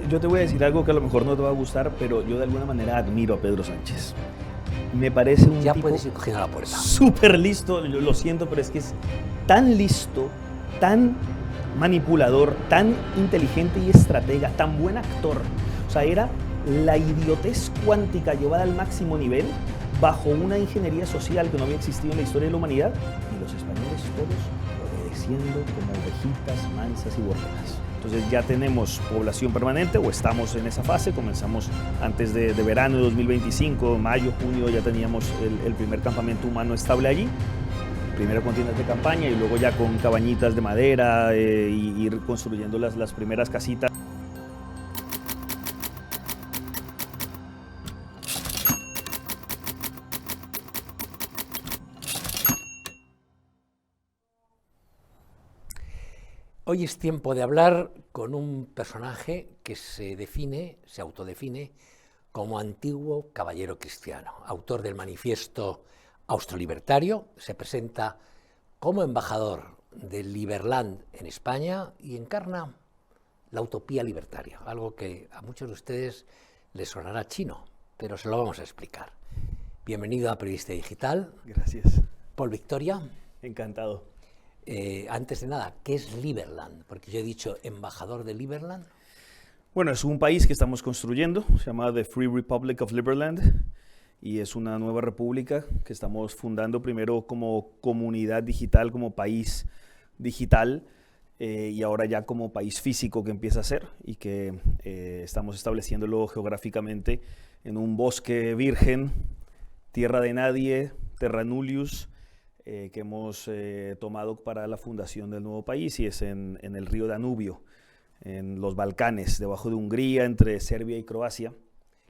Yo te voy a decir algo que a lo mejor no te va a gustar, pero yo de alguna manera admiro a Pedro Sánchez. Me parece un Ya tipo puedes ir cogiendo la puerta. súper listo, yo lo siento, pero es que es tan listo, tan manipulador, tan inteligente y estratega, tan buen actor. O sea, era la idiotez cuántica llevada al máximo nivel bajo una ingeniería social que no había existido en la historia de la humanidad, y los españoles todos obedeciendo como ovejitas mansas y borregas. Entonces ya tenemos población permanente, o estamos en esa fase. Comenzamos antes de verano de 2025, mayo, junio, ya teníamos el primer campamento humano estable allí. Primero con tiendas de campaña y luego ya con cabañitas de madera, y ir construyendo las primeras casitas. Hoy es tiempo de hablar con un personaje que se autodefine como antiguo caballero cristiano, autor del manifiesto austrolibertario, se presenta como embajador del Liberland en España y encarna la utopía libertaria, algo que a muchos de ustedes les sonará chino, pero se lo vamos a explicar. Bienvenido a Periodista Digital. Gracias. Paul Victoria. Encantado. Antes de nada, ¿qué es Liberland? Porque yo he dicho embajador de Liberland. Bueno, es un país que estamos construyendo, se llama The Free Republic of Liberland, y es una nueva república que estamos fundando primero como comunidad digital, como país digital, y ahora ya como país físico que empieza a ser, y que estamos estableciéndolo geográficamente en un bosque virgen, tierra de nadie, terra nullius, que hemos tomado para la fundación del nuevo país, y es en el río Danubio, en los Balcanes, debajo de Hungría, entre Serbia y Croacia.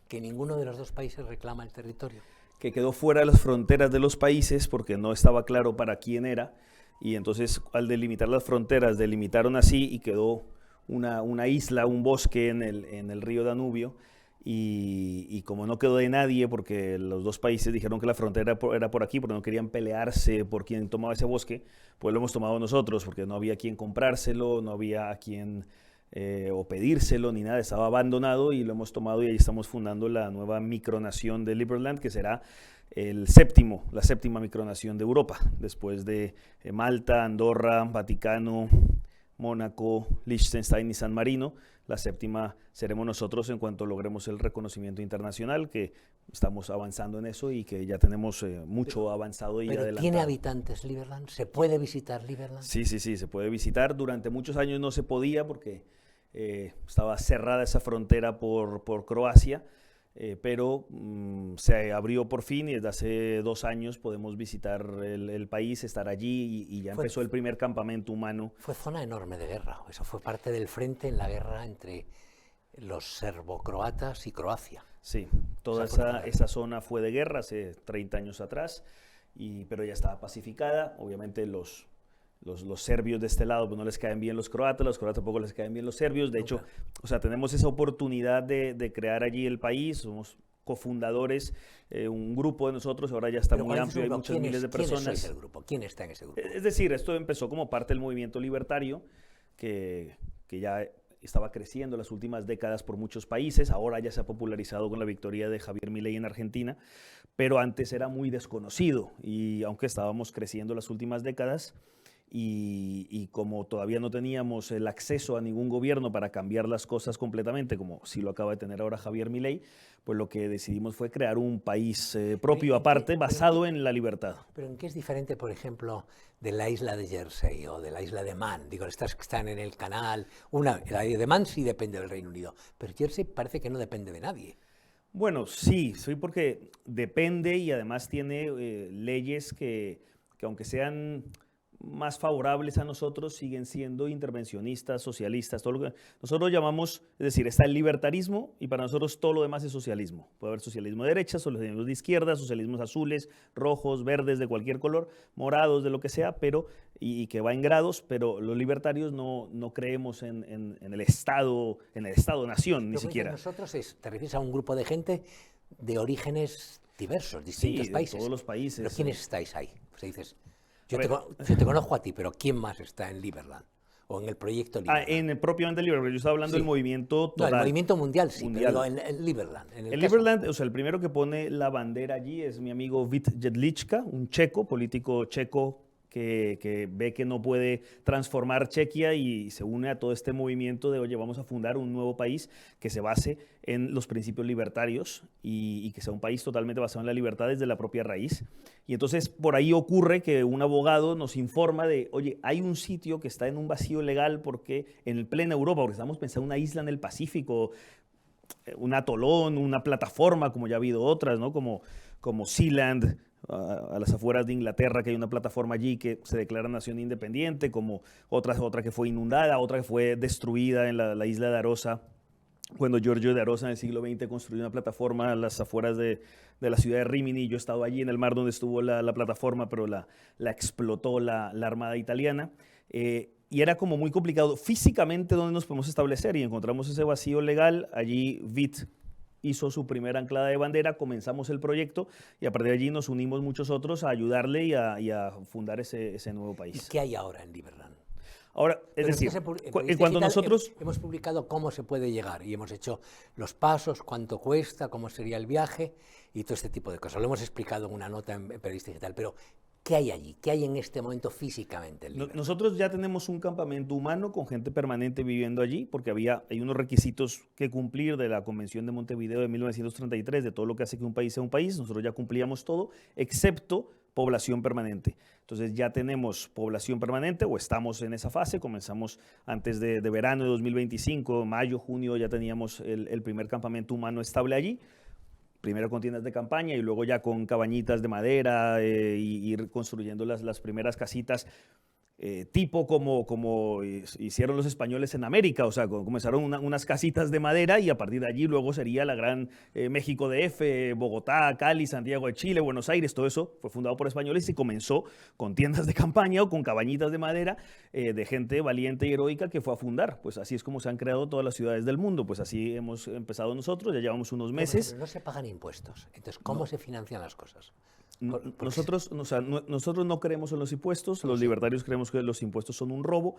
Que ninguno de los dos países reclama el territorio. Que quedó fuera de las fronteras de los países porque no estaba claro para quién era, y entonces al delimitar las fronteras delimitaron así y quedó una isla, un bosque en el río Danubio. Y como no quedó de nadie, porque los dos países dijeron que la frontera era por aquí, porque no querían pelearse por quién tomaba ese bosque, pues lo hemos tomado nosotros, porque no había quien comprárselo, no había a quien o pedírselo, ni nada, estaba abandonado, y lo hemos tomado, y ahí estamos fundando la nueva micronación de Liberland, que será la séptima micronación de Europa, después de Malta, Andorra, Vaticano, Mónaco, Liechtenstein y San Marino. La séptima seremos nosotros en cuanto logremos el reconocimiento internacional, que estamos avanzando en eso y que ya tenemos mucho avanzado y adelantado. ¿Tiene habitantes Liberland? ¿Se puede visitar Liberland? Sí, se puede visitar. Durante muchos años no se podía porque estaba cerrada esa frontera por Croacia, pero se abrió por fin, y desde hace 2 años podemos visitar el país, estar allí, y ya empezó el primer campamento humano. Fue zona enorme de guerra, eso fue parte del frente en la guerra entre los serbo-croatas y Croacia. Sí, toda esa zona fue de guerra hace 30 años atrás, pero ya estaba pacificada. Obviamente los serbios de este lado pues no les caen bien los croatas tampoco les caen bien los serbios. De hecho, o sea, tenemos esa oportunidad de crear allí el país, somos cofundadores, un grupo de nosotros, ahora ya está muy amplio, hay muchas miles de personas. ¿Quién es el grupo? ¿Quién está en ese grupo? Es decir, esto empezó como parte del movimiento libertario, que ya estaba creciendo las últimas décadas por muchos países, ahora ya se ha popularizado con la victoria de Javier Milei en Argentina, pero antes era muy desconocido, y aunque estábamos creciendo las últimas décadas, y como todavía no teníamos el acceso a ningún gobierno para cambiar las cosas completamente, como sí lo acaba de tener ahora Javier Milei, pues lo que decidimos fue crear un país propio aparte, basado en la libertad. ¿Pero en qué es diferente, por ejemplo, de la isla de Jersey o de la isla de Man? Digo, estas que están en el canal, la de Man sí depende del Reino Unido, pero Jersey parece que no depende de nadie. Bueno, sí, porque depende, y además tiene leyes que aunque sean más favorables a nosotros, siguen siendo intervencionistas, socialistas, todo lo que nosotros llamamos, es decir, está el libertarismo, y para nosotros todo lo demás es socialismo. Puede haber socialismo de derecha, socialismo de izquierda, socialismos azules, rojos, verdes, de cualquier color, morados, de lo que sea, pero y que va en grados, pero los libertarios no creemos en el Estado-nación, ni siquiera. Nosotros te refieres a un grupo de gente de orígenes diversos, distintos países. De todos los países. ¿Pero quiénes estáis ahí? Pues dices, yo te conozco a ti, pero ¿quién más está en Liberland? o en el proyecto Liberland? En el propiamente Liberland, yo estaba hablando del movimiento total. No, el movimiento mundial sí, mundial. pero en Liberland. El Liberland, o sea, el primero que pone la bandera allí es mi amigo Vít Jedlička, un checo, político checo que ve que no puede transformar Chequia y se une a todo este movimiento de, oye, vamos a fundar un nuevo país que se base en los principios libertarios y que sea un país totalmente basado en la libertad desde la propia raíz. Y entonces por ahí ocurre que un abogado nos informa de, oye, hay un sitio que está en un vacío legal porque en el plena Europa, porque estamos pensando en una isla en el Pacífico, un atolón, una plataforma, como ya ha habido otras, ¿no? Como Sealand, a las afueras de Inglaterra, que hay una plataforma allí que se declara nación independiente, como otra que fue inundada, otra que fue destruida en la isla de Arosa, cuando Giorgio de Arosa en el siglo XX construyó una plataforma a las afueras de la ciudad de Rimini. Yo he estado allí en el mar donde estuvo la plataforma, pero la explotó la Armada italiana. Y era como muy complicado físicamente dónde nos podemos establecer, y encontramos ese vacío legal. Allí Vít hizo su primera anclada de bandera, comenzamos el proyecto y a partir de allí nos unimos muchos otros a ayudarle y a fundar ese nuevo país. ¿Y qué hay ahora en Liberland? Ahora, es decir, cuando nosotros hemos publicado cómo se puede llegar y hemos hecho los pasos, cuánto cuesta, cómo sería el viaje y todo este tipo de cosas. Lo hemos explicado en una nota en Periodista Digital, pero ¿qué hay allí? ¿Qué hay en este momento físicamente en Liberland? Nosotros ya tenemos un campamento humano con gente permanente viviendo allí, porque hay unos requisitos que cumplir de la Convención de Montevideo de 1933, de todo lo que hace que un país sea un país. Nosotros ya cumplíamos todo, excepto población permanente. Entonces ya tenemos población permanente, o estamos en esa fase. Comenzamos antes de verano de 2025, mayo, junio, ya teníamos el primer campamento humano estable allí. Primero con tiendas de campaña y luego ya con cabañitas de madera, y ir construyendo las primeras casitas, tipo como hicieron los españoles en América. O sea, comenzaron unas casitas de madera y a partir de allí luego sería la gran México DF, Bogotá, Cali, Santiago de Chile, Buenos Aires. Todo eso fue fundado por españoles y comenzó con tiendas de campaña o con cabañitas de madera, de gente valiente y heroica que fue a fundar. Pues así es como se han creado todas las ciudades del mundo. Pues así hemos empezado nosotros, ya llevamos unos meses. Pero no se pagan impuestos. Entonces, ¿cómo se financian las cosas? Nosotros no creemos en los impuestos. Los libertarios creemos que los impuestos son un robo.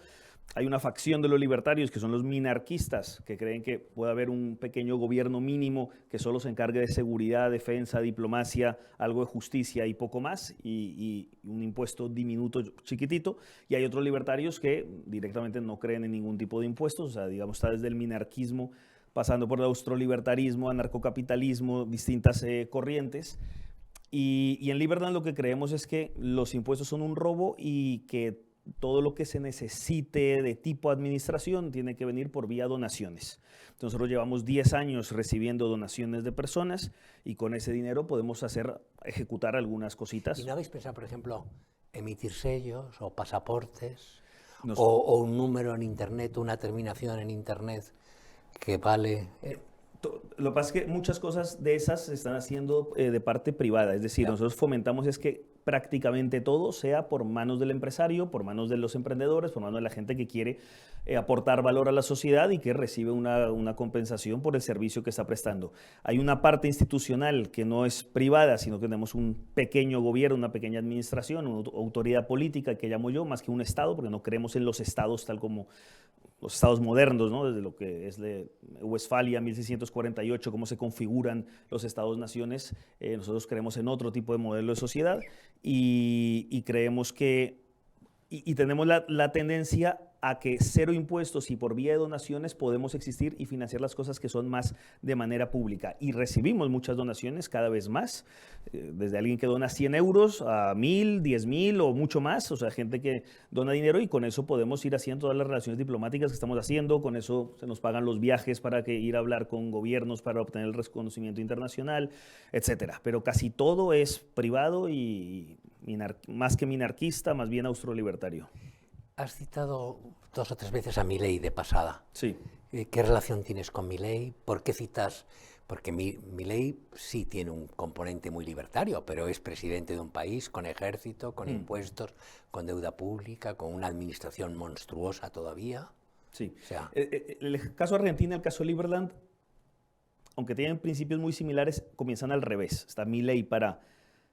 Hay una facción de los libertarios que son los minarquistas, que creen que puede haber un pequeño gobierno mínimo que solo se encargue de seguridad, defensa, diplomacia, algo de justicia y poco más, y un impuesto diminuto, chiquitito. Y hay otros libertarios que directamente no creen en ningún tipo de impuestos. O sea, digamos, está desde el minarquismo, pasando por el austrolibertarismo, anarcocapitalismo, distintas corrientes. Y en Liberland lo que creemos es que los impuestos son un robo y que todo lo que se necesite de tipo administración tiene que venir por vía donaciones. Entonces nosotros llevamos 10 años recibiendo donaciones de personas y con ese dinero podemos ejecutar algunas cositas. ¿Y no habéis pensado, por ejemplo, emitir sellos o pasaportes o un número en Internet, una terminación en Internet que vale? Lo que pasa es que muchas cosas de esas se están haciendo de parte privada, es decir, nosotros fomentamos es que prácticamente todo sea por manos del empresario, por manos de los emprendedores, por manos de la gente que quiere aportar valor a la sociedad y que recibe una compensación por el servicio que está prestando. Hay una parte institucional que no es privada, sino que tenemos un pequeño gobierno, una pequeña administración, una autoridad política que llamo yo, más que un Estado, porque no creemos en los Estados tal como los estados modernos, ¿no? Desde lo que es de Westfalia, 1648, cómo se configuran los estados-naciones. Nosotros creemos en otro tipo de modelo de sociedad y creemos que, y tenemos la tendencia a que cero impuestos y por vía de donaciones podemos existir y financiar las cosas que son más de manera pública. Y recibimos muchas donaciones cada vez más, desde alguien que dona 100 euros a 1000, 10.000 o mucho más, o sea, gente que dona dinero y con eso podemos ir haciendo todas las relaciones diplomáticas que estamos haciendo, con eso se nos pagan los viajes para ir a hablar con gobiernos para obtener el reconocimiento internacional, etcétera. Pero casi todo es privado y más que minarquista, más bien austrolibertario. Has citado 2 o 3 veces a Milei de pasada. Sí. ¿Qué relación tienes con Milei? ¿Por qué citas? Porque Milei sí tiene un componente muy libertario, pero es presidente de un país con ejército, con impuestos, con deuda pública, con una administración monstruosa todavía. Sí. O sea, el caso Argentina, el caso Liberland, aunque tienen principios muy similares, comienzan al revés. Está Milei para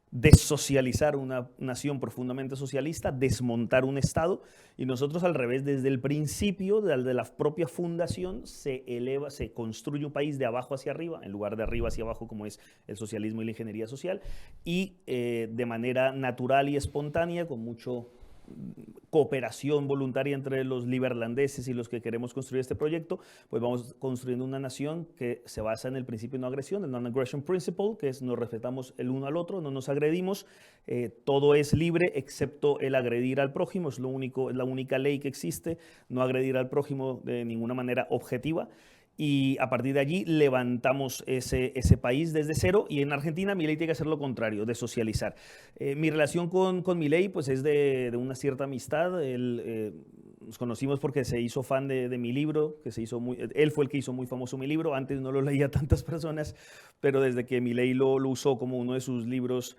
desocializar una nación profundamente socialista, desmontar un Estado, y nosotros al revés, desde el principio de la propia fundación se construye un país de abajo hacia arriba, en lugar de arriba hacia abajo como es el socialismo y la ingeniería social, y de manera natural y espontánea, con mucho cooperación voluntaria entre los liberlandeses y los que queremos construir este proyecto, pues vamos construyendo una nación que se basa en el principio de no agresión, el Non-Aggression Principle, que es nos respetamos el uno al otro, no nos agredimos, todo es libre excepto el agredir al prójimo, es la única ley que existe, no agredir al prójimo de ninguna manera objetiva. Y a partir de allí levantamos ese país desde cero, y en Argentina Milei tiene que hacer lo contrario, de socializar. Mi relación con Milei pues es de una cierta amistad. Nos conocimos porque se hizo fan de mi libro, él fue el que hizo muy famoso mi libro, antes no lo leía tantas personas, pero desde que Milei lo usó como uno de sus libros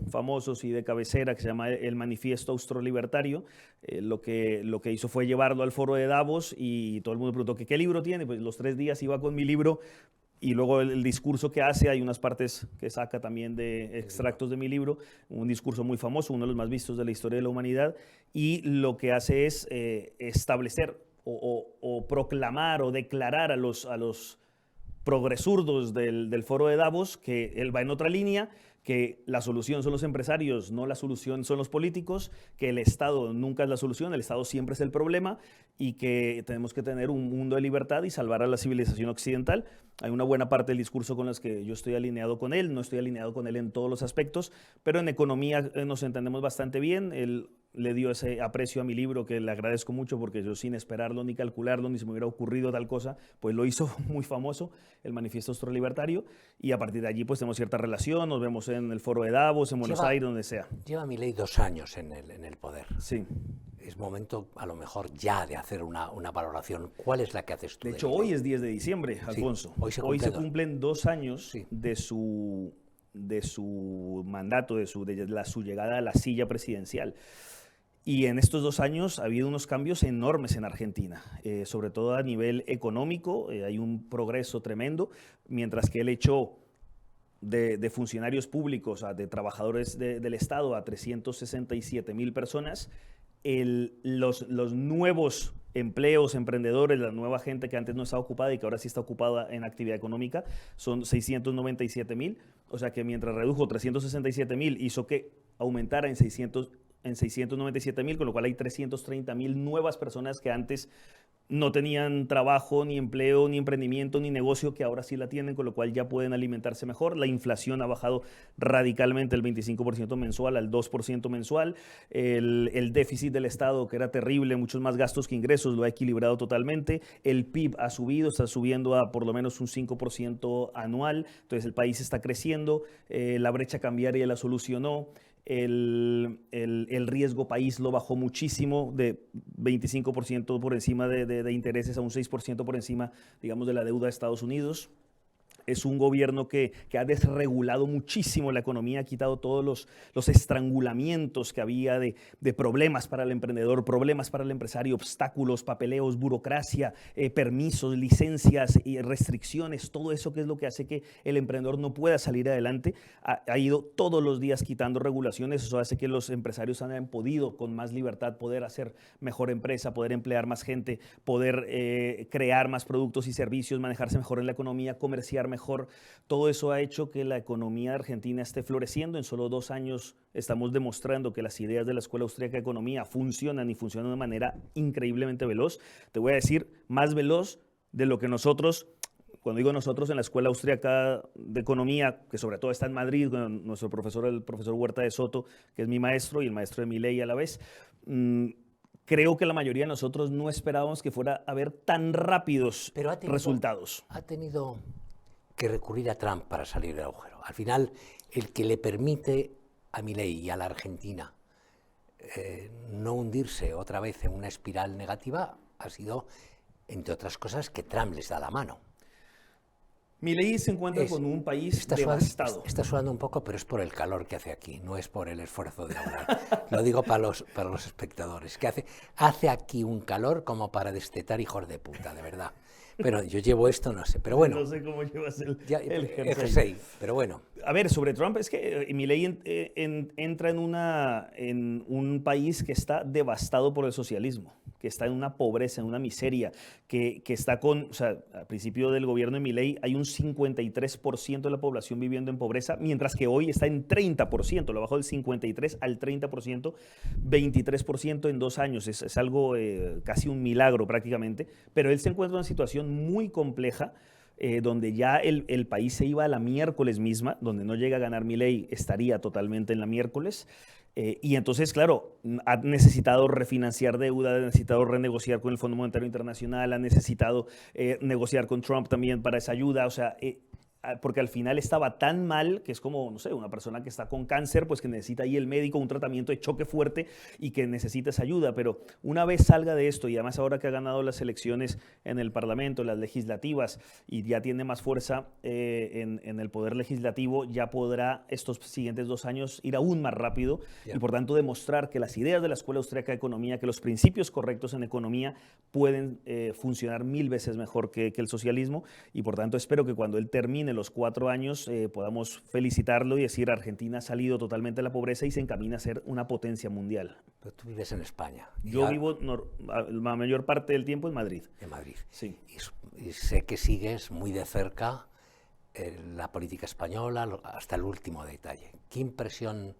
famosos y de cabecera, que se llama El Manifiesto Austrolibertario, lo que hizo fue llevarlo al foro de Davos, y todo el mundo preguntó ¿qué libro tiene? Pues los 3 días iba con mi libro, y luego el discurso que hace, hay unas partes que saca también de extractos de mi libro, un discurso muy famoso, uno de los más vistos de la historia de la humanidad, y lo que hace es establecer o proclamar o declarar a los progresurdos del foro de Davos que él va en otra línea, que la solución son los empresarios, no la solución son los políticos, que el Estado nunca es la solución, el Estado siempre es el problema, y que tenemos que tener un mundo de libertad y salvar a la civilización occidental. Hay una buena parte del discurso con las que yo estoy alineado con él, no estoy alineado con él en todos los aspectos, pero en economía nos entendemos bastante bien. Él le dio ese aprecio a mi libro que le agradezco mucho, porque yo sin esperarlo ni calcularlo, ni se me hubiera ocurrido tal cosa, pues lo hizo muy famoso, el Manifiesto Austrolibertario, y a partir de allí pues tenemos cierta relación, nos vemos en el foro de Davos, en Buenos Aires, donde sea. Lleva Milei 2 años en el poder. Sí. Es momento, a lo mejor, ya de hacer una valoración. ¿Cuál es la que haces tú? De hecho, hoy es 10 de diciembre, Alfonso. Sí, hoy se cumplen 2 años sí. de su mandato, de su llegada a la silla presidencial. Y en estos 2 años ha habido unos cambios enormes en Argentina, sobre todo a nivel económico. Hay un progreso tremendo, mientras que él echó de funcionarios públicos, de trabajadores del Estado, a 367,000 personas. Los nuevos empleos, emprendedores, la nueva gente que antes no estaba ocupada y que ahora sí está ocupada en actividad económica, son 697,000. O sea que mientras redujo 367,000, hizo que aumentara en 697,000, con lo cual hay 330,000 nuevas personas que antes no tenían trabajo, ni empleo, ni emprendimiento, ni negocio, que ahora sí la tienen, con lo cual ya pueden alimentarse mejor. La inflación ha bajado radicalmente del 25% mensual al 2% mensual. El déficit del Estado, que era terrible, muchos más gastos que ingresos, lo ha equilibrado totalmente. El PIB ha subido, está subiendo a por lo menos un 5% anual. Entonces el país está creciendo, la brecha cambiaria la solucionó. El riesgo país lo bajó muchísimo, de 25% por encima de intereses a un 6% por encima, digamos, de la deuda de Estados Unidos. Es un gobierno que ha desregulado muchísimo la economía, ha quitado todos los estrangulamientos que había de problemas para el emprendedor, problemas para el empresario, obstáculos, papeleos, burocracia, permisos, licencias y restricciones, todo eso que es lo que hace que el emprendedor no pueda salir adelante. Ha ido todos los días quitando regulaciones, eso hace que los empresarios hayan podido con más libertad poder hacer mejor empresa, poder emplear más gente, poder crear más productos y servicios, manejarse mejor en la economía, comerciar mejor. Todo eso ha hecho que la economía argentina esté floreciendo. En solo 2 años estamos demostrando que las ideas de la Escuela Austríaca de Economía funcionan, y funcionan de manera increíblemente veloz. Te voy a decir, más veloz de lo que nosotros, cuando digo nosotros, en la Escuela Austríaca de Economía, que sobre todo está en Madrid, con nuestro profesor, el profesor Huerta de Soto, que es mi maestro y el maestro de Milei a la vez. Creo que la mayoría de nosotros no esperábamos que fuera a haber tan rápidos resultados. Ha tenido que recurrir a Trump para salir del agujero. Al final, el que le permite a Milei y a la Argentina no hundirse otra vez en una espiral negativa ha sido, entre otras cosas, que Trump les da la mano. Milei se encuentra con un país devastado. Está sudando un poco, pero es por el calor que hace aquí, no es por el esfuerzo de hablar. Lo digo para los espectadores, que hace aquí un calor como para destetar hijos de puta, de verdad. Bueno, yo llevo esto, no sé, pero bueno. No sé cómo llevas el El jersey. jersey, pero bueno. A ver, sobre Trump es que Milei entra en un país que está devastado por el socialismo, que está en una pobreza, en una miseria, que está con, o sea, al principio del gobierno de Milei hay un 53% de la población viviendo en pobreza, mientras que hoy está en 30%, lo bajó del 53 al 30%, 23% en 2 años, es algo casi un milagro prácticamente, pero él se encuentra en una situación muy compleja, donde ya el país se iba a la miércoles misma, donde no llega a ganar Milei, estaría totalmente en la miércoles. Y entonces, claro, ha necesitado refinanciar deuda, ha necesitado renegociar con el Fondo Monetario Internacional, ha necesitado negociar con Trump también para esa ayuda, o sea, porque al final estaba tan mal que es como, no sé, una persona que está con cáncer, pues que necesita ahí el médico un tratamiento de choque fuerte y que necesita esa ayuda, pero una vez salga de esto y además ahora que ha ganado las elecciones en el Parlamento, las legislativas y ya tiene más fuerza en el poder legislativo, ya podrá estos siguientes 2 años ir aún más rápido y por tanto demostrar que las ideas de la Escuela Austríaca de Economía, que los principios correctos en economía pueden funcionar 1000 veces mejor que el socialismo y por tanto espero que cuando él termine los 4 años podamos felicitarlo y decir Argentina ha salido totalmente de la pobreza y se encamina a ser una potencia mundial. Pero tú vives en España. Yo vivo la mayor parte del tiempo en Madrid. En Madrid. Sí. Y sé que sigues muy de cerca la política española hasta el último detalle. ¿Qué impresión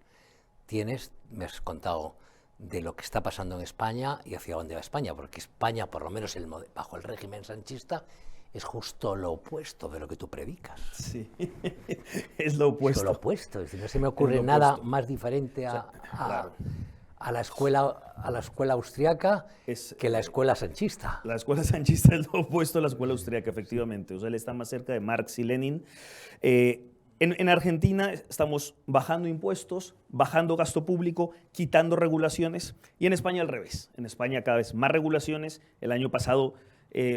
tienes, me has contado, de lo que está pasando en España y hacia dónde va España? Porque España, por lo menos bajo el régimen sanchista, es justo lo opuesto de lo que tú predicas. Sí, es lo opuesto. Es lo opuesto, es decir, no se me ocurre nada más diferente a la escuela austriaca que la escuela sanchista. La escuela sanchista es lo opuesto a la escuela austriaca, efectivamente. O sea, él está más cerca de Marx y Lenin. En Argentina estamos bajando impuestos, bajando gasto público, quitando regulaciones. Y en España al revés. En España cada vez más regulaciones. El año pasado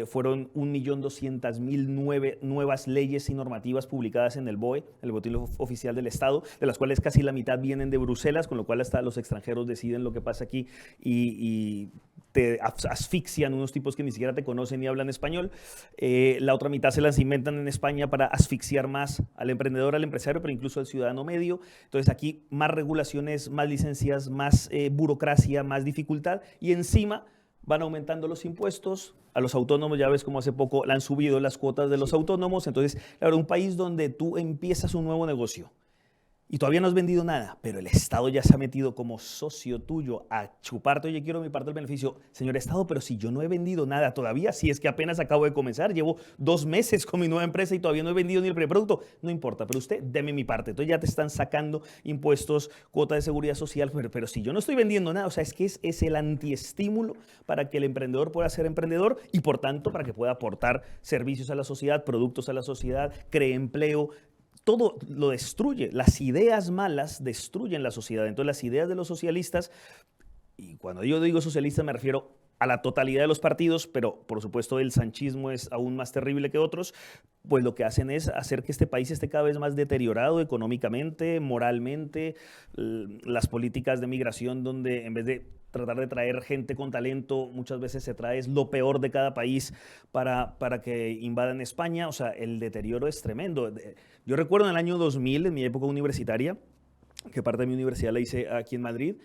fueron 1.200.000 nuevas leyes y normativas publicadas en el BOE, el Boletín Oficial del Estado, de las cuales casi la mitad vienen de Bruselas, con lo cual hasta los extranjeros deciden lo que pasa aquí y te asfixian unos tipos que ni siquiera te conocen ni hablan español. La otra mitad se las inventan en España para asfixiar más al emprendedor, al empresario, pero incluso al ciudadano medio. Entonces aquí más regulaciones, más licencias, más burocracia, más dificultad y encima van aumentando los impuestos, a los autónomos ya ves como hace poco le han subido las cuotas de los autónomos, entonces, claro, un país donde tú empiezas un nuevo negocio y todavía no has vendido nada, pero el Estado ya se ha metido como socio tuyo a chuparte, oye, quiero mi parte del beneficio. Señor Estado, pero si yo no he vendido nada todavía, si es que apenas acabo de comenzar, llevo 2 meses con mi nueva empresa y todavía no he vendido ni el primer producto, no importa, pero usted deme mi parte. Entonces ya te están sacando impuestos, cuota de seguridad social, pero si yo no estoy vendiendo nada, o sea, es que es el antiestímulo para que el emprendedor pueda ser emprendedor y por tanto para que pueda aportar servicios a la sociedad, productos a la sociedad, cree empleo. Todo lo destruye, las ideas malas destruyen la sociedad. Entonces las ideas de los socialistas, y cuando yo digo socialista me refiero a la totalidad de los partidos, pero por supuesto el sanchismo es aún más terrible que otros, pues lo que hacen es hacer que este país esté cada vez más deteriorado económicamente, moralmente, las políticas de migración donde en vez de tratar de traer gente con talento, muchas veces se trae lo peor de cada país para que invadan España, o sea, el deterioro es tremendo. Yo recuerdo en el año 2000, en mi época universitaria, que parte de mi universidad la hice aquí en Madrid,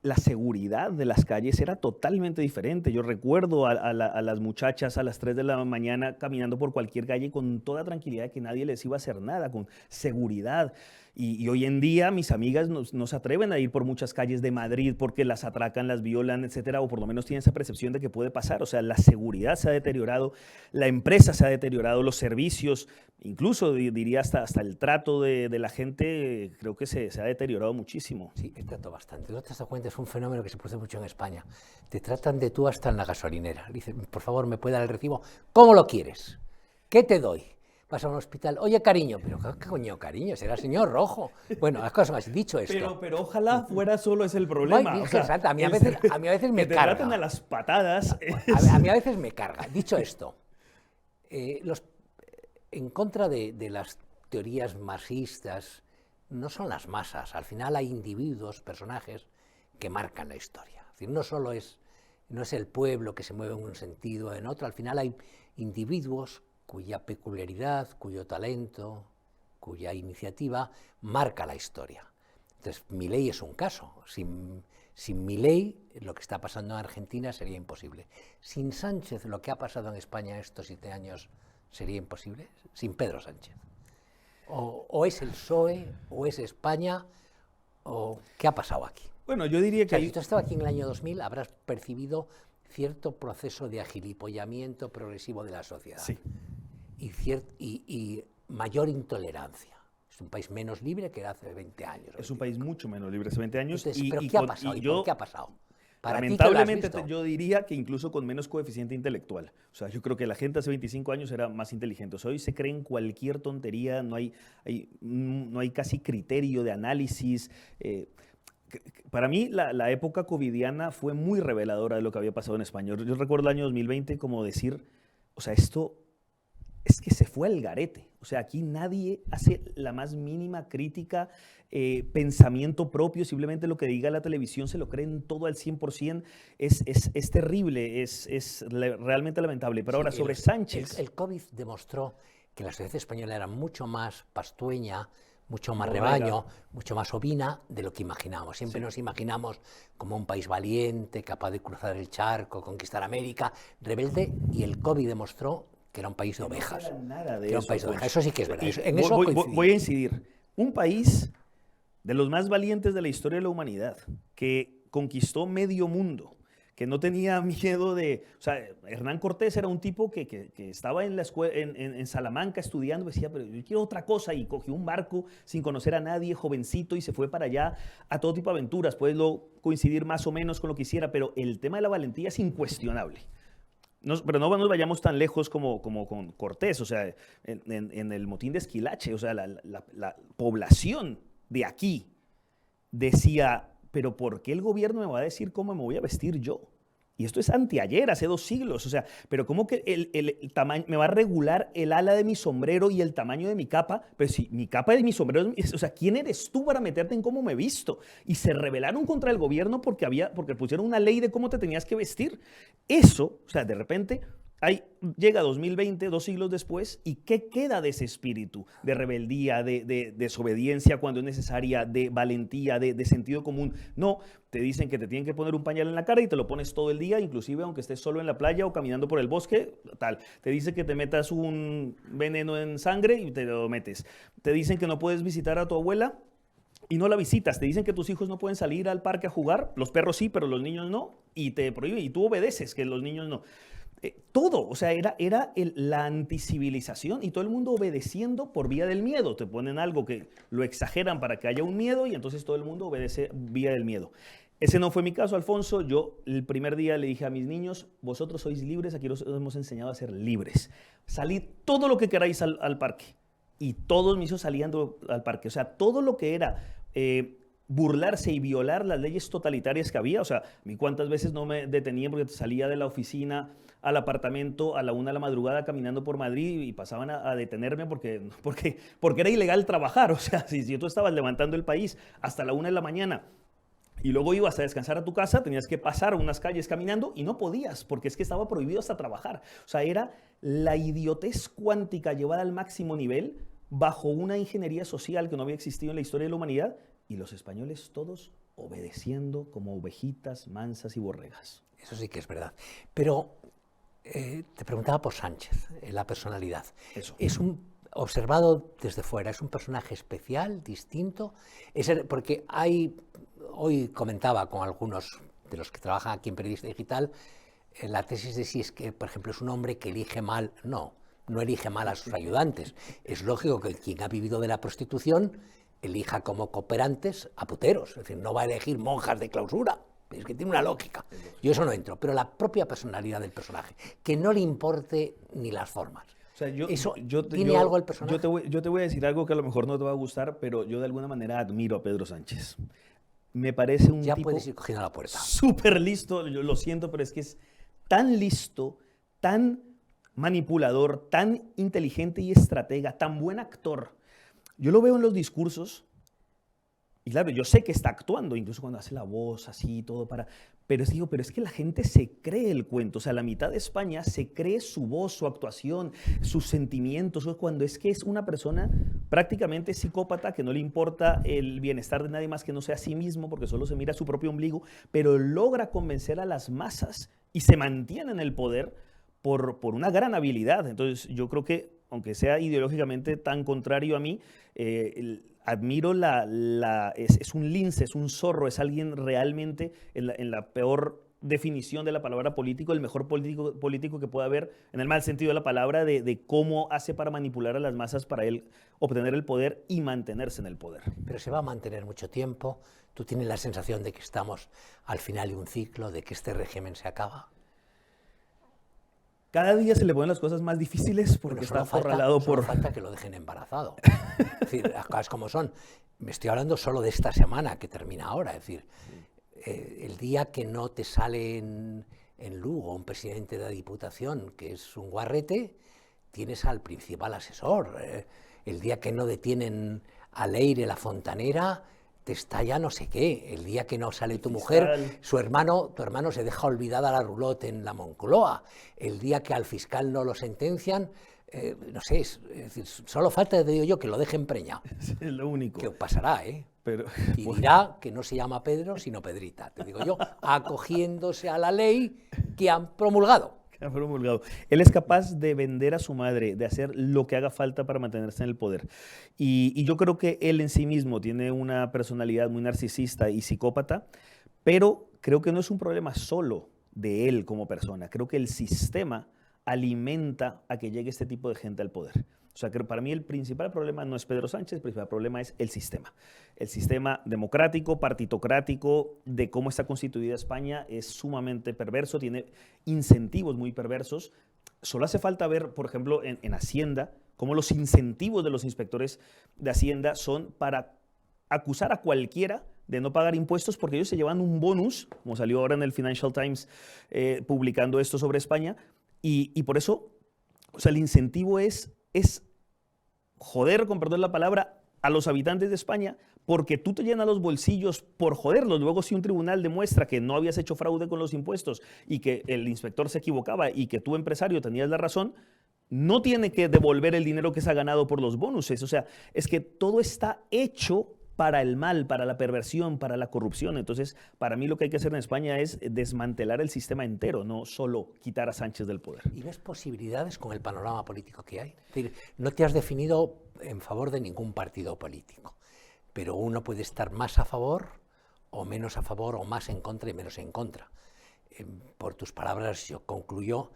la seguridad de las calles era totalmente diferente. Yo recuerdo a las muchachas a las 3 de la mañana caminando por cualquier calle con toda tranquilidad de que nadie les iba a hacer nada, con seguridad. Y hoy en día mis amigas no se atreven a ir por muchas calles de Madrid porque las atracan, las violan, etcétera, o por lo menos tienen esa percepción de que puede pasar. O sea, la seguridad se ha deteriorado, la empresa se ha deteriorado, los servicios, incluso diría hasta el trato de la gente, creo que se ha deteriorado muchísimo. Sí, el trato bastante. ¿No te has dado cuenta? Es un fenómeno que se produce mucho en España. Te tratan de tú hasta en la gasolinera. Dicen, por favor, ¿me puede dar el recibo? ¿Cómo lo quieres? ¿Qué te doy? Vas a un hospital, oye, cariño, pero ¿qué coño, cariño? Será señor rojo. Bueno, las cosas más, dicho esto. Pero ojalá fuera solo ese el problema. No, o sea, exacto, a mí a veces me te carga. tratan a las patadas. A mí a veces me carga. Dicho esto, en contra de las teorías marxistas, no son las masas. Al final hay individuos, personajes que marcan la historia. Es decir, no solo es no es el pueblo que se mueve en un sentido o en otro. Al final hay individuos cuya peculiaridad, cuyo talento, cuya iniciativa marca la historia. Entonces, Milei es un caso. Sin Milei, lo que está pasando en Argentina sería imposible. Sin Sánchez, lo que ha pasado en España estos 7 años sería imposible. Sin Pedro Sánchez. O es el PSOE, o es España, o ¿qué ha pasado aquí? Bueno, yo diría que... Si tú has estado aquí en el año 2000, habrás percibido cierto proceso de agilipollamiento progresivo de la sociedad. Sí. Y mayor intolerancia. Es un país menos libre que era hace 20 años. Es un país mucho menos libre hace 20 años. Entonces, ¿pero qué ha pasado? ¿Y por qué ha pasado? Lamentablemente yo diría que incluso con menos coeficiente intelectual. O sea, yo creo que la gente hace 25 años era más inteligente. O sea, hoy se creen cualquier tontería, no hay casi criterio de análisis. Para mí la época covidiana fue muy reveladora de lo que había pasado en España. Yo recuerdo el año 2020 como decir, o sea, esto es que se fue al garete. O sea, aquí nadie hace la más mínima crítica, pensamiento propio, simplemente lo que diga la televisión se lo creen todo al 100%. Es terrible, es realmente lamentable. Pero ahora, sobre Sánchez... El COVID demostró que la sociedad española era mucho más pastueña, mucho más rebaño, mucho más ovina de lo que imaginamos. Siempre nos imaginamos como un país valiente, capaz de cruzar el charco, conquistar América, rebelde, y el COVID demostró que era un país de ovejas. No nada de era un país de ovejas. Eso sí que es verdad. Voy a incidir. Un país de los más valientes de la historia de la humanidad, que conquistó medio mundo, que no tenía miedo de... O sea, Hernán Cortés era un tipo que estaba en la escuela, en Salamanca estudiando, decía, pero yo quiero otra cosa, y cogió un barco sin conocer a nadie, jovencito, y se fue para allá a todo tipo de aventuras. Puede coincidir más o menos con lo que hiciera, pero el tema de la valentía es incuestionable. Pero no nos vayamos tan lejos como con Cortés. O sea, en el motín de Esquilache, o sea, la población de aquí decía, pero ¿por qué el gobierno me va a decir cómo me voy a vestir yo? Y esto es anteayer, hace 2 siglos. O sea, pero ¿cómo que el tamaño me va a regular el ala de mi sombrero y el tamaño de mi capa? Pero si mi capa y mi sombrero, o sea, ¿quién eres tú para meterte en cómo me visto? Y se rebelaron contra el gobierno porque pusieron una ley de cómo te tenías que vestir. Eso, o sea, de repente... llega 2020, 2 siglos después, ¿y qué queda de ese espíritu de rebeldía, de desobediencia cuando es necesaria, de valentía, de sentido común? No, te dicen que te tienen que poner un pañal en la cara y te lo pones todo el día, inclusive aunque estés solo en la playa o caminando por el bosque, tal. Te dicen que te metas un veneno en sangre y te lo metes. Te dicen que no puedes visitar a tu abuela y no la visitas. Te dicen que tus hijos no pueden salir al parque a jugar, los perros sí, pero los niños no, y te prohíben, y tú obedeces que los niños no. Todo, o sea, era la anticivilización y todo el mundo obedeciendo por vía del miedo. Te ponen algo que lo exageran para que haya un miedo y entonces todo el mundo obedece vía del miedo. Ese no fue mi caso, Alfonso. Yo el primer día le dije a mis niños, vosotros sois libres, aquí os hemos enseñado a ser libres. Salid todo lo que queráis al parque. Y todos mis hijos salían al parque. O sea, todo lo que era... burlarse y violar las leyes totalitarias que había. O sea, a mí cuántas veces no me detenían porque salía de la oficina al apartamento a la 1 de la madrugada caminando por Madrid y pasaban a detenerme porque era ilegal trabajar. O sea, si tú estabas levantando el país hasta la 1 de la mañana y luego ibas a descansar a tu casa, tenías que pasar unas calles caminando y no podías porque es que estaba prohibido hasta trabajar. O sea, era la idiotez cuántica llevada al máximo nivel bajo una ingeniería social que no había existido en la historia de la humanidad. Y los españoles todos obedeciendo como ovejitas mansas y borregas. Eso sí que es verdad. Pero te preguntaba por Sánchez, la personalidad. Eso. Observado desde fuera, ¿es un personaje especial, distinto? Porque hoy comentaba con algunos de los que trabajan aquí en Periodista Digital, la tesis de si es que, por ejemplo, es un hombre que elige mal. No elige mal a sus ayudantes. Es lógico que quien ha vivido de la prostitución elija como cooperantes a puteros, es decir, no va a elegir monjas de clausura, es que tiene una lógica. Yo eso no entro, pero la propia personalidad del personaje, que no le importe ni las formas. O sea, ¿Tiene algo el personaje? Yo te voy a decir algo que a lo mejor no te va a gustar, pero yo de alguna manera admiro a Pedro Sánchez. Me parece un tipo... Ya puedes ir cogiendo la puerta. Súper listo, yo lo siento, pero es que es tan listo, tan manipulador, tan inteligente y estratega, tan buen actor. Yo lo veo en los discursos Y claro, yo sé que está actuando, incluso cuando hace la voz así, todo para... Pero es que la gente se cree el cuento, o sea, la mitad de España se cree su voz, su actuación, sus sentimientos, cuando es que es una persona prácticamente psicópata que no le importa el bienestar de nadie más que no sea a sí mismo, porque solo se mira a su propio ombligo, pero logra convencer a las masas y se mantiene en el poder por una gran habilidad. Entonces yo creo que, aunque sea ideológicamente tan contrario a mí, admiro es un lince, es un zorro, es alguien realmente en la peor definición de la palabra político, el mejor político que pueda haber, en el mal sentido de la palabra, de cómo hace para manipular a las masas para él obtener el poder y mantenerse en el poder. Pero se va a mantener mucho tiempo. ¿Tú tienes la sensación de que estamos al final de un ciclo, de que este régimen se acaba? Cada día se le ponen las cosas más difíciles porque está acorralado por... Solo falta que lo dejen embarazado. Es decir, las cosas como son. Me estoy hablando solo de esta semana que termina ahora. Es decir, el día que no te sale en Lugo un presidente de la Diputación que es un guarrete, tienes al principal asesor. El día que no detienen a Leire la fontanera, te estalla no sé qué. El día que no sale tu mujer, tu hermano se deja olvidada la roulotte en la Moncloa. El día que al fiscal no lo sentencian, no sé, es decir, solo falta, te digo yo, que lo dejen preñado. Es lo único. Que pasará, ¿eh? Pero, y dirá que no se llama Pedro, sino Pedrita, te digo yo, acogiéndose a la ley que han promulgado. Él es capaz de vender a su madre, de hacer lo que haga falta para mantenerse en el poder. Y yo creo que él en sí mismo tiene una personalidad muy narcisista y psicópata, pero creo que no es un problema solo de él como persona. Creo que el sistema alimenta a que llegue este tipo de gente al poder. O sea, que para mí el principal problema no es Pedro Sánchez, el principal problema es el sistema. El sistema democrático, partitocrático, de cómo está constituida España es sumamente perverso, tiene incentivos muy perversos. Solo hace falta ver, por ejemplo, en Hacienda, cómo los incentivos de los inspectores de Hacienda son para acusar a cualquiera de no pagar impuestos porque ellos se llevan un bonus, como salió ahora en el Financial Times publicando esto sobre España, y por eso, o sea, el incentivo es joder, con perdón la palabra, a los habitantes de España, porque tú te llenas los bolsillos por joderlos. Luego, si un tribunal demuestra que no habías hecho fraude con los impuestos y que el inspector se equivocaba y que tú, empresario, tenías la razón, no tiene que devolver el dinero que se ha ganado por los bonuses. O sea, es que todo está hecho para el mal, para la perversión, para la corrupción. Entonces, para mí lo que hay que hacer en España es desmantelar el sistema entero, no solo quitar a Sánchez del poder. ¿Y ves posibilidades con el panorama político que hay? Es decir, no te has definido en favor de ningún partido político, pero uno puede estar más a favor o menos a favor, o más en contra y menos en contra. Por tus palabras, yo concluyo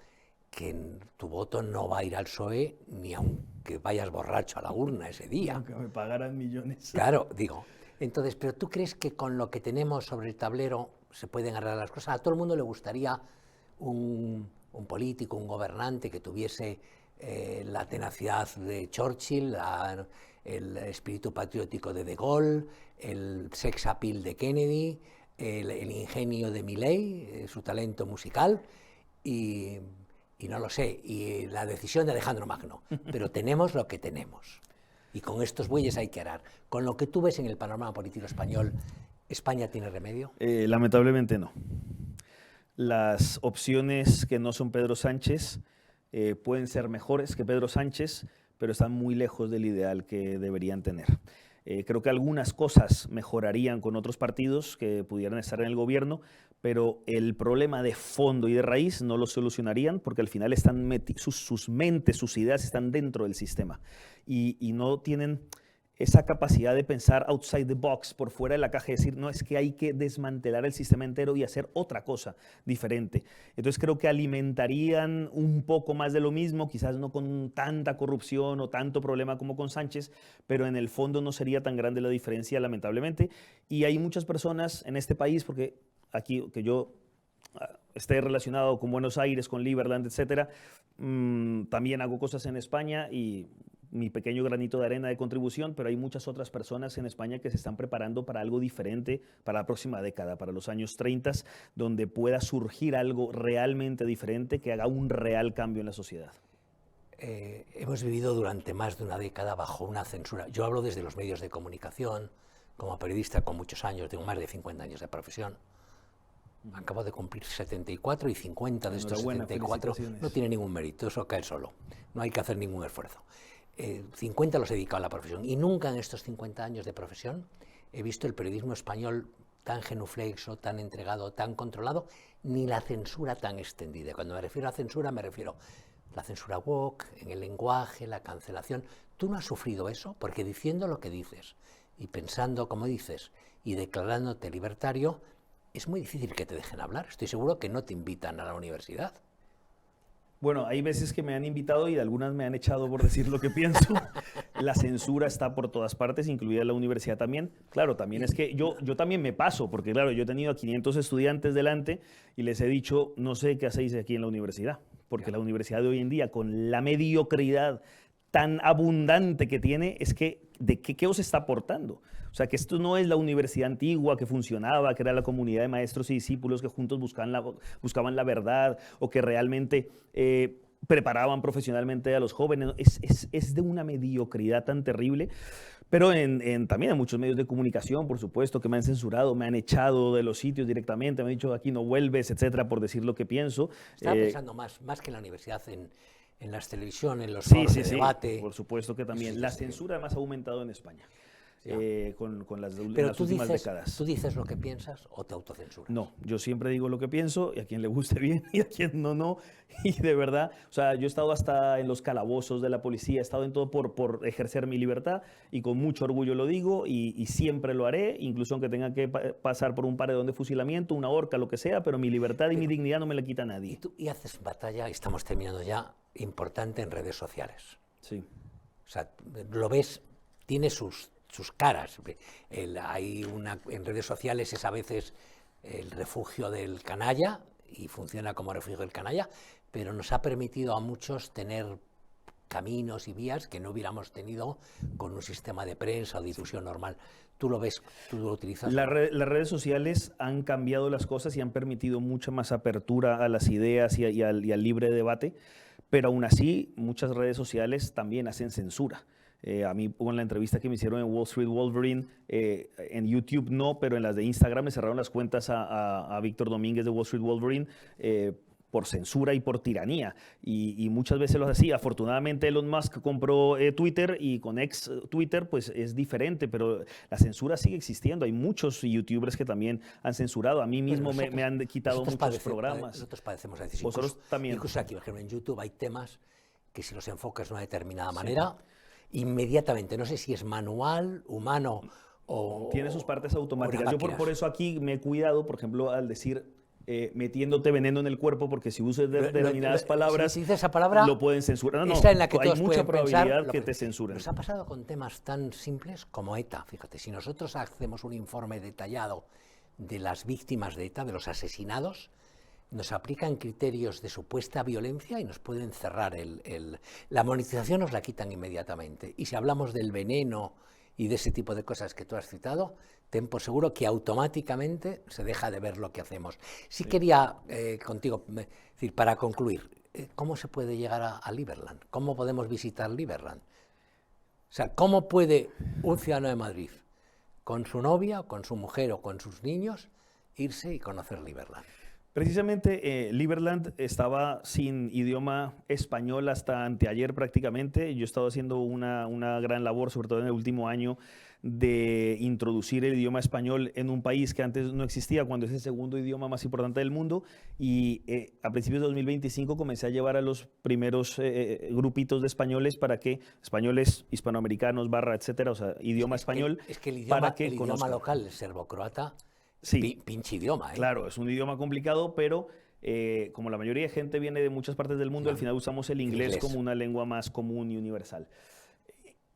que tu voto no va a ir al PSOE ni aunque vayas borracho a la urna ese día. Aunque me pagaran millones. Claro, digo. Entonces, ¿pero tú crees que con lo que tenemos sobre el tablero se pueden arreglar las cosas? A todo el mundo le gustaría un político, un gobernante que tuviese la tenacidad de Churchill, el espíritu patriótico de De Gaulle, el sex appeal de Kennedy, el ingenio de Milei, su talento musical y no lo sé, y la decisión de Alejandro Magno. Pero tenemos lo que tenemos. Y con estos bueyes hay que arar. Con lo que tú ves en el panorama político español, ¿España tiene remedio? Lamentablemente no. Las opciones que no son Pedro Sánchez pueden ser mejores que Pedro Sánchez, pero están muy lejos del ideal que deberían tener. Creo que algunas cosas mejorarían con otros partidos que pudieran estar en el gobierno, pero el problema de fondo y de raíz no lo solucionarían porque al final están sus mentes, sus ideas están dentro del sistema y no tienen esa capacidad de pensar outside the box, por fuera de la caja, y decir, no, es que hay que desmantelar el sistema entero y hacer otra cosa diferente. Entonces creo que alimentarían un poco más de lo mismo, quizás no con tanta corrupción o tanto problema como con Sánchez, pero en el fondo no sería tan grande la diferencia, lamentablemente. Y hay muchas personas en este país, porque aquí que yo esté relacionado con Buenos Aires, con Liberland, etcétera, también hago cosas en España y mi pequeño granito de arena de contribución, pero hay muchas otras personas en España que se están preparando para algo diferente para la próxima década, para los años 30, donde pueda surgir algo realmente diferente que haga un real cambio en la sociedad. Hemos vivido durante más de una década bajo una censura. Yo hablo desde los medios de comunicación, como periodista con muchos años, tengo más de 50 años de profesión. Acabo de cumplir 74 y 50 de estos 74 no tiene ningún mérito, eso cae solo, no hay que hacer ningún esfuerzo. 50 los he dedicado a la profesión y nunca en estos 50 años de profesión he visto el periodismo español tan genuflexo, tan entregado, tan controlado, ni la censura tan extendida. Cuando me refiero a censura, me refiero a la censura woke, en el lenguaje, la cancelación. ¿Tú no has sufrido eso? Porque diciendo lo que dices y pensando como dices y declarándote libertario, es muy difícil que te dejen hablar. Estoy seguro que no te invitan a la universidad. Bueno, hay veces que me han invitado y algunas me han echado por decir lo que pienso. La censura está por todas partes, incluida la universidad también. Claro, también es que yo también me paso, porque claro, yo he tenido a 500 estudiantes delante y les he dicho, no sé qué hacéis aquí en la universidad, porque la universidad de hoy en día, con la mediocridad tan abundante que tiene, es que ¿de qué os está aportando? O sea, que esto no es la universidad antigua que funcionaba, que era la comunidad de maestros y discípulos que juntos buscaban la verdad o que realmente preparaban profesionalmente a los jóvenes. Es de una mediocridad tan terrible. Pero también en muchos medios de comunicación, por supuesto, que me han censurado, me han echado de los sitios directamente, me han dicho aquí no vuelves, etcétera, por decir lo que pienso. Estaba pensando más que en la universidad, en las televisiones, en los foros de debate. Por supuesto que también. La censura además ha aumentado en España. Con las últimas décadas. ¿Tú dices lo que piensas o te autocensuras? No, yo siempre digo lo que pienso y a quien le guste bien y a quien no. Y de verdad, o sea, yo he estado hasta en los calabozos de la policía, he estado en todo por ejercer mi libertad y con mucho orgullo lo digo y siempre lo haré, incluso aunque tenga que pasar por un paredón de fusilamiento, una horca, lo que sea, pero mi libertad y mi dignidad no me la quita nadie. Y haces batalla, y estamos terminando ya, importante en redes sociales. Sí. O sea, lo ves, tiene sus caras. En redes sociales es a veces el refugio del canalla y funciona como refugio del canalla, pero nos ha permitido a muchos tener caminos y vías que no hubiéramos tenido con un sistema de prensa o difusión normal. ¿Tú lo ves? ¿Tú lo utilizas? Las redes sociales han cambiado las cosas y han permitido mucha más apertura a las ideas y al libre debate, pero aún así muchas redes sociales también hacen censura. A mí, con la entrevista que me hicieron en Wall Street Wolverine, en YouTube no, pero en las de Instagram me cerraron las cuentas a Víctor Domínguez de Wall Street Wolverine por censura y por tiranía. Y muchas veces lo hacía. Afortunadamente Elon Musk compró Twitter y con ex Twitter pues es diferente, pero la censura sigue existiendo. Hay muchos youtubers que también han censurado. A mí mismo me han quitado muchos programas. Nosotros padecemos a decir, vosotros también. Incluso aquí, por ejemplo, en YouTube hay temas que si los enfocas de una determinada manera, inmediatamente, no sé si es manual, humano o... Tiene sus partes automáticas. Yo por eso aquí me he cuidado, por ejemplo, al decir metiéndote veneno en el cuerpo, porque si usas determinadas palabras, si dices esa palabra, lo pueden censurar. No, en la que hay mucha probabilidad que te censuren. Nos ha pasado con temas tan simples como ETA. Fíjate, si nosotros hacemos un informe detallado de las víctimas de ETA, de los asesinados, nos aplican criterios de supuesta violencia y nos pueden cerrar la monetización nos la quitan inmediatamente. Y si hablamos del veneno y de ese tipo de cosas que tú has citado, ten por seguro que automáticamente se deja de ver lo que hacemos. Sí. Quería contigo decir, para concluir, ¿cómo se puede llegar a Liberland? ¿Cómo podemos visitar Liberland? O sea, ¿cómo puede un ciudadano de Madrid, con su novia, con su mujer o con sus niños, irse y conocer Liberland? Precisamente Liberland estaba sin idioma español hasta anteayer prácticamente. Yo he estado haciendo una gran labor, sobre todo en el último año, de introducir el idioma español en un país que antes no existía, cuando es el segundo idioma más importante del mundo. Y a principios de 2025 comencé a llevar a los primeros grupitos de españoles españoles hispanoamericanos, etcétera, o sea, idioma español. Es que el idioma local, el serbo-croata, sí, pinche idioma. Claro, es un idioma complicado, pero como la mayoría de gente viene de muchas partes del mundo, al final usamos el inglés como una lengua más común y universal.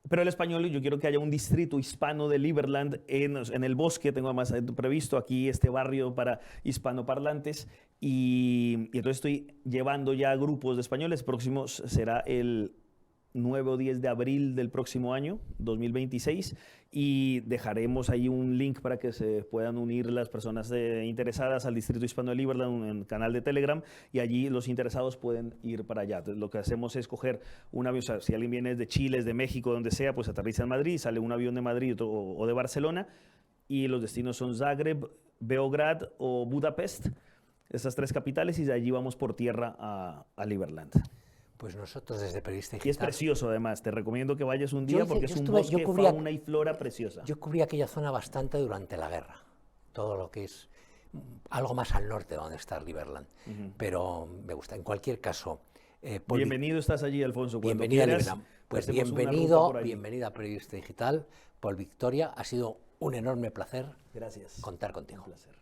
Pero el español, yo quiero que haya un distrito hispano de Liberland en el bosque. Tengo además previsto aquí este barrio para hispanoparlantes y entonces estoy llevando ya grupos de españoles. Próximo será el 9 o 10 de abril del próximo año, 2026, y dejaremos ahí un link para que se puedan unir las personas interesadas al Distrito Hispano de Liberland, un canal de Telegram, y allí los interesados pueden ir para allá. Entonces, lo que hacemos es coger un avión, o sea, si alguien viene de Chile, de México, donde sea, pues aterriza en Madrid, sale un avión de Madrid o de Barcelona, y los destinos son Zagreb, Beograd o Budapest, esas 3 capitales, y de allí vamos por tierra a Liberland. Pues nosotros desde Periodista Y es Digital... precioso además, te recomiendo que vayas un día porque es un estuve, bosque, fauna y flora preciosa. Yo cubrí aquella zona bastante durante la guerra, todo lo que es algo más al norte de donde está Liberland, pero me gusta. En cualquier caso... bienvenido estás allí, Alfonso. Bienvenido a Liberland. Pues bienvenido a Periodista Digital, Paul Victoria. Ha sido un enorme placer Gracias. contar contigo. Un placer.